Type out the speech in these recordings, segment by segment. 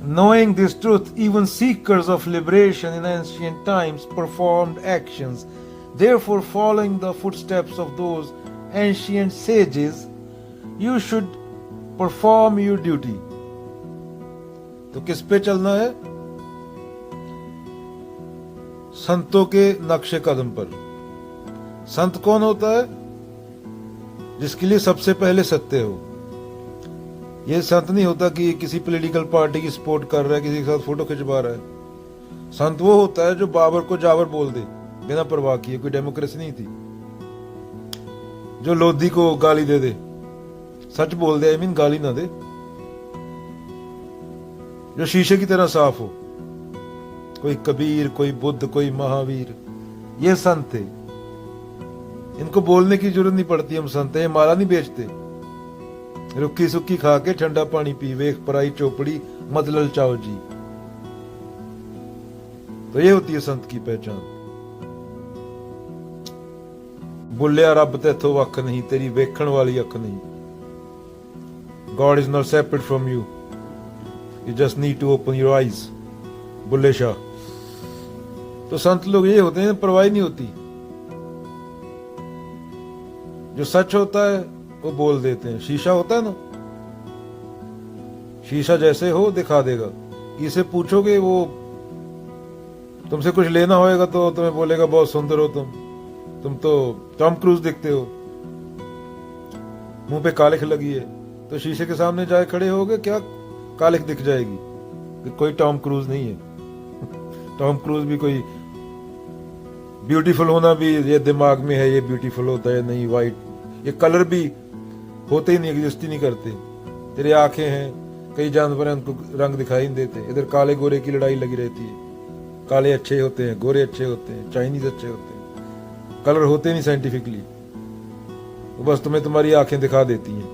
Knowing this truth, even seekers of liberation in ancient times performed actions. Therefore, following the footsteps of those ancient sages, you should perform your duty. तो किस पे चलना है? संतों के नक्शे कदम पर। संत कौन होता है? जिसके लिए सबसे पहले सत्य हो। यह संत नहीं होता कि किसी पॉलिटिकल पार्टी की सपोर्ट कर रहा है, किसी के साथ फोटो खिंचवा रहा है। संत वो होता है जो बाबर को जाबर बोल दे बिना परवाह किए। कोई डेमोक्रेसी नहीं थी। जो लोधी को गाली दे दे, सच बोल दे, आई मीन गाली ना दे। जो शीशे की तरह साफ हो। कोई कबीर, कोई बुद्ध, कोई महावीर, ये संत थे। इनको बोलने की जरूरत नहीं पड़ती। हम संत हैं, माला नहीं बेचते। रुक्की सुक्की खा के ठंडा पानी पी, वेख पराई चौपड़ी मत ललचाओ जी। तो ये होती है संत की पहचान। बुलिया रब तेथों वख नहीं, तेरी वेखण वाली अख नहीं। God is not separate from you, you just need to open your eyes. Bulleh Shah. तो संत लोग ये होते हैं, परवाही नहीं होती। जो सच होता है वो बोल देते हैं। शीशा होता है ना, शीशा जैसे हो दिखा देगा। किसे पूछोगे वो तुमसे कुछ लेना होएगा तो तुम्हें बोलेगा बहुत सुंदर हो तुम तो टॉम क्रूज दिखते हो, मुंह पे कालिख लगी है। तो शीशे के सामने जाए खड़े होगे, क्या कालिख दिख जाएगी कि कोई टॉम क्रूज नहीं है। टॉम क्रूज भी कोई ब्यूटीफुल होना भी ये दिमाग में है, ये ब्यूटीफुल होता है नहीं। वाइट ये कलर भी होते ही नहीं, एग्जिस्ट ही नहीं करते। तेरे आंखें हैं, कई जानवर हैं, उनको रंग दिखाई नहीं देते। इधर काले गोरे की लड़ाई लगी रहती है। काले अच्छे होते हैं, गोरे अच्छे होते हैं, चाइनीज अच्छे होते हैं। कलर होते नहीं साइंटिफिकली, वो बस तुम्हें तुम्हारी आंखें दिखा देती हैं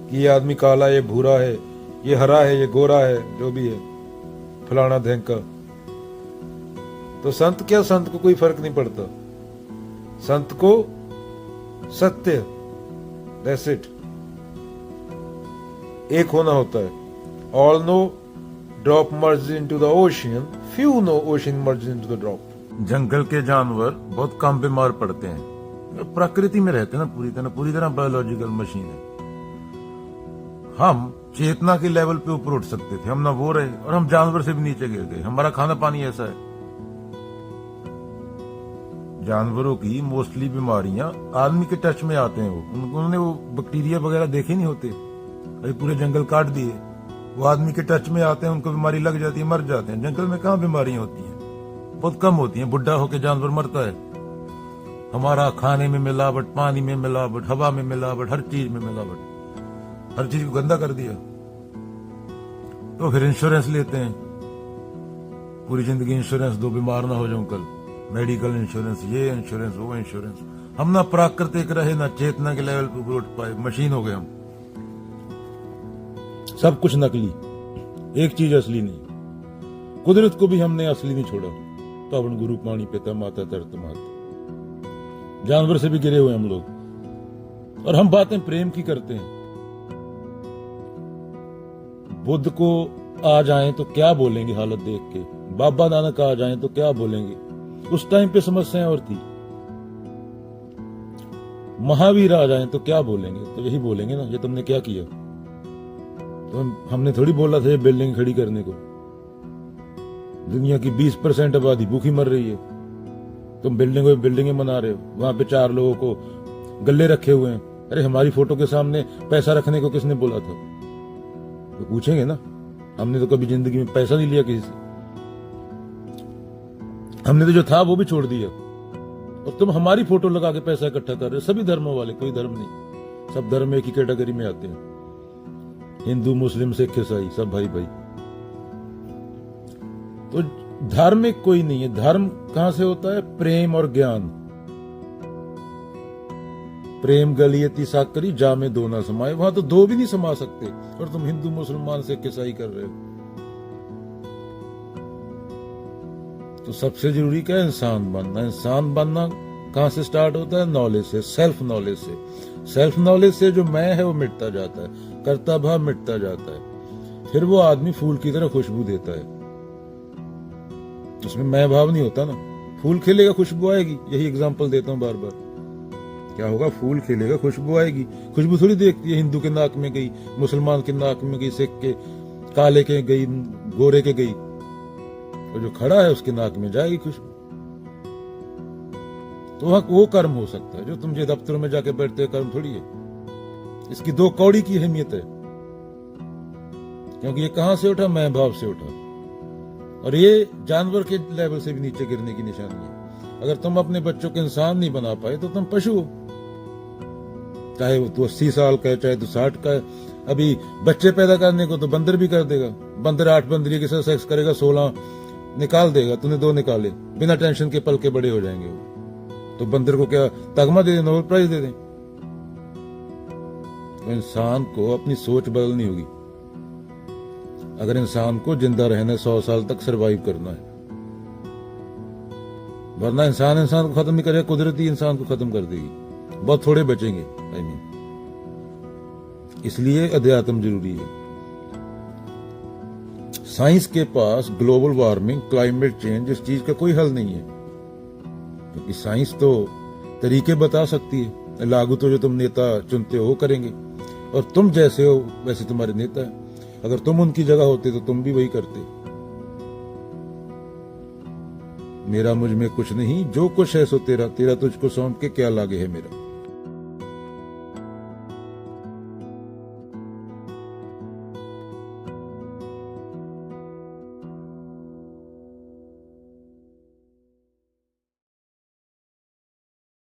कि ये आदमी काला है, ये भूरा है, ये हरा है, ये गोरा है, जो भी है, फलाना धैंका। तो संत क्या, संत को कोई फर्क नहीं पड़ता। संत को सत्य, दैट्स इट, एक होना होता है। All know drop merge into the ocean, few know ocean merge into the drop. जंगल के जानवर बहुत कम बीमार पड़ते हैं, प्रकृति में रहते हैं ना, पूरी तरह बायोलॉजिकल मशीन है। हम चेतना के लेवल पे ऊपर उठ सकते थे, हम ना वो रहे, और हम जानवर से भी नीचे गिर गए। हमारा खाना पानी ऐसा है। जानवरों की मोस्टली बीमारियां आदमी के टच में आते हैं। उन्होंने वो बैक्टीरिया वगैरह देखे नहीं होते, अभी पूरे जंगल काट दिए। वो आदमी के टच में आते हैं, उनको बीमारी लग जाती है, मर जाते हैं। जंगल में कहाँ बीमारियां होती हैं? बहुत कम होती हैं। बुढ़ा होके जानवर मरता है। हमारा खाने में मिलावट, पानी में मिलावट, हवा में मिलावट, हर चीज में मिलावट, हर चीज को गंदा कर दिया। तो फिर इंश्योरेंस लेते हैं, पूरी जिंदगी इंश्योरेंस दो, बीमार ना हो जाऊं कल, मेडिकल इंश्योरेंस, ये इंश्योरेंस, वो इंश्योरेंस। हम ना प्राकृतिक रहे, ना चेतना के लेवल पर उठ पाए, मशीन हो गए हम। सब कुछ नकली, एक चीज असली नहीं। कुदरत को भी हमने असली नहीं छोड़ा। पावन गुरु पानी पिता माता धरत माता। जानवर से भी गिरे हुए हम लोग। और हम बातें प्रेम की करते हैं। बुद्ध को आ जाएं तो क्या बोलेंगे हालत देख के, बाबा नानक आ जाएं तो क्या बोलेंगे। उस टाइम पे समस्याएं और थी। महावीर आ जाएं तो क्या बोलेंगे, तो यही बोलेंगे ना, ये तुमने क्या किया। तो हमने थोड़ी बोला था ये बिल्डिंग खड़ी करने को। दुनिया की 20% आबादी भूखी मर रही है, तुम बिल्डिंगें बना रहे हो। वहां पे 4 लोगों को गल्ले रखे हुए हैं। अरे हमारी फोटो के सामने पैसा रखने को किसने बोला था? तो पूछेंगे ना। हमने तो कभी जिंदगी में पैसा नहीं लिया किसी से। हमने तो जो था वो भी छोड़ दिया, और तुम हमारी फोटो लगा के पैसा इकट्ठा कर रहे हो। सभी धर्मों वाले, कोई धर्म नहीं, सब धर्म एक ही कैटेगरी में आते हैं। हिंदू, मुस्लिम, सिख, ईसाई, सब भाई भाई। तो धार्मिक कोई नहीं है। धर्म कहां से होता है? प्रेम और ज्ञान। प्रेम गलियती साकरी जा में दो ना समाये। वहां तो दो भी नहीं समा सकते, और तुम हिंदू, मुसलमान, सिख, ईसाई कर रहे हो। तो सबसे जरूरी क्या है? इंसान बनना। इंसान बनना कहां से स्टार्ट होता है? नॉलेज से, सेल्फ नॉलेज से। सेल्फ नॉलेज से जो मैं है वो मिटता जाता है, कर्ता भाव मिटता जाता है। फिर वो आदमी फूल की तरह खुशबू देता है। उसमें मैं भाव नहीं होता ना। फूल खिलेगा खुशबू आएगी, यही एग्जाम्पल देता हूं बार बार। क्या होगा? फूल खिलेगा खुशबू आएगी। खुशबू थोड़ी देखती है हिंदू के नाक में गई, मुसलमान के नाक में गई, सिख के, काले के गई, गोरे के गई, और जो खड़ा है उसके नाक में जाएगी खुशबू। तो वहां वो कर्म हो सकता है जो तुम जो दफ्तरों में जाके बैठते हो, कर्म थोड़ी है। इसकी दो कौड़ी की अहमियत है, क्योंकि ये कहां से उठा? मैं भाव से उठा, और ये जानवर के लेवल से भी नीचे गिरने की निशानी है। अगर तुम अपने बच्चों को इंसान नहीं बना पाए तो तुम पशु हो। चाहे वो तो 80 साल का है, चाहे तो 60 का है। अभी बच्चे पैदा करने को तो बंदर भी कर देगा। बंदर 8 बंदरी के साथ सेक्स करेगा, 16 निकाल देगा। तूने 2 निकाले, बिना टेंशन के पल के बड़े हो जाएंगे वो। तो बंदर को क्या तगमा दे दें, नोबेल प्राइज दे दें? तो इंसान को अपनी सोच बदलनी होगी। अगर इंसान को जिंदा रहने 100 साल तक सरवाइव करना है, वरना इंसान को खत्म नहीं करेगा, कुदरती इंसान को खत्म कर देगी। बहुत थोड़े बचेंगे। इसलिए अध्यात्म जरूरी है। साइंस के पास ग्लोबल वार्मिंग, क्लाइमेट चेंज, इस चीज का कोई हल नहीं है, क्योंकि साइंस तो तरीके बता सकती है, लागू तो जो तुम नेता चुनते हो वो करेंगे, और तुम जैसे हो वैसे तुम्हारे नेता है। अगर तुम उनकी जगह होते तो तुम भी वही करते। मेरा मुझ में कुछ नहीं, जो कुछ है सो तेरा, तेरा तुझको सौंप के क्या लागे है मेरा।